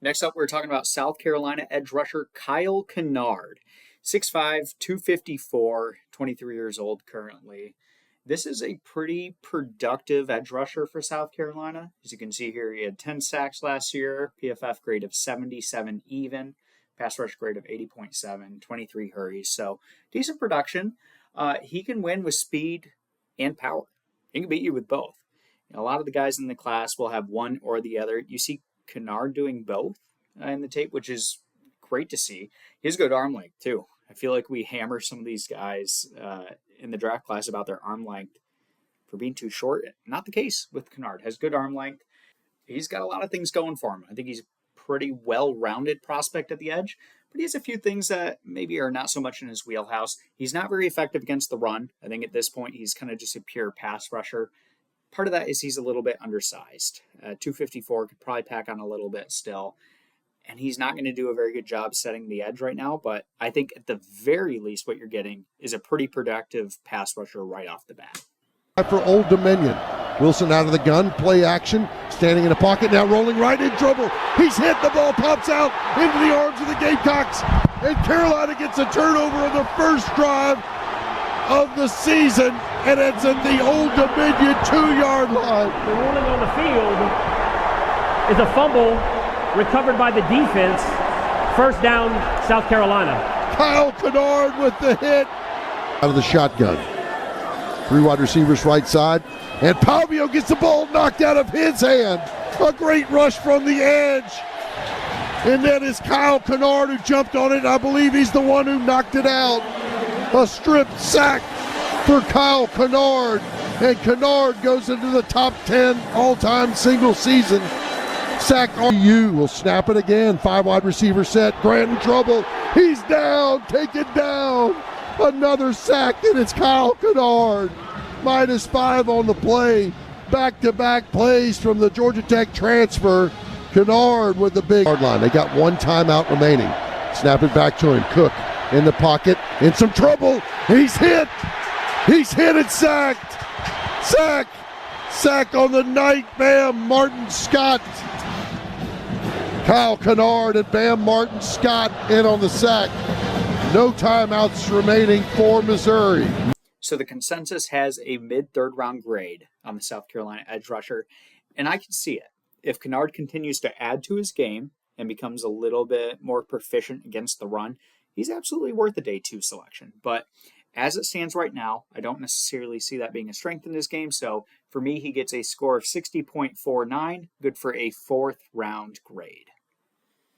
Next up, we're talking about South Carolina edge rusher Kyle Kennard. 6'5", 254, 23 years old currently. This is a pretty productive edge rusher for South Carolina. As you can see here, he had 10 sacks last year, PFF grade of 77 even, pass rush grade of 80.7, 23 hurries. So decent production. He can win with speed and power. He can beat you with both. A lot of the guys in the class will have one or the other. You see Kennard doing both in the tape, which is great to see. He has good arm length too. I feel like we hammer some of these guys in the draft class about their arm length for being too short. Not the case with Kennard. Has good arm length. He's got a lot of things going for him. I think he's a pretty well-rounded prospect at the edge, but he has a few things that maybe are not so much in his wheelhouse. He's not very effective against the run. I think at this point he's kind of just a pure pass rusher. Part of that is he's a little bit undersized. 254 could probably pack on a little bit still. And he's not going to do a very good job setting the edge right now, but I think at the very least what you're getting is a pretty productive pass rusher right off the bat. For Old Dominion. Wilson out of the gun, play action, standing in the pocket, now rolling right in trouble. He's hit, the ball pops out into the arms of the Gamecocks, and Carolina gets a turnover on their first drive of the season, and it's at the Old Dominion 2-yard line. The ruling on the field is a fumble recovered by the defense. First down, South Carolina. Kyle Kennard with the hit. Out of the shotgun. 3 wide receivers right side. And Palmio gets the ball knocked out of his hand. A great rush from the edge. And then it's Kyle Kennard who jumped on it. I believe he's the one who knocked it out. A strip sack for Kyle Kennard. And Kennard goes into the top 10 all-time single season sack. You will snap it again. 5 wide receiver set. Grant in trouble. He's down. Taken down. Another sack, and it's Kyle Kennard. -5 on the play. Back-to-back plays from the Georgia Tech transfer. Kennard with the big hard line. They got 1 timeout remaining. Snap it back to him. Cook in the pocket. In some trouble. He's hit. He's hit and sacked. Sack on the night. Bam Martin Scott. Kyle Kennard and Bam Martin Scott in on the sack. No timeouts remaining for Missouri. So the consensus has a mid-third round grade on the South Carolina edge rusher, and I can see it. If Kennard continues to add to his game and becomes a little bit more proficient against the run, he's absolutely worth a day 2 selection. But as it stands right now, I don't necessarily see that being a strength in this game. So for me, he gets a score of 60.49, good for a 4th round grade.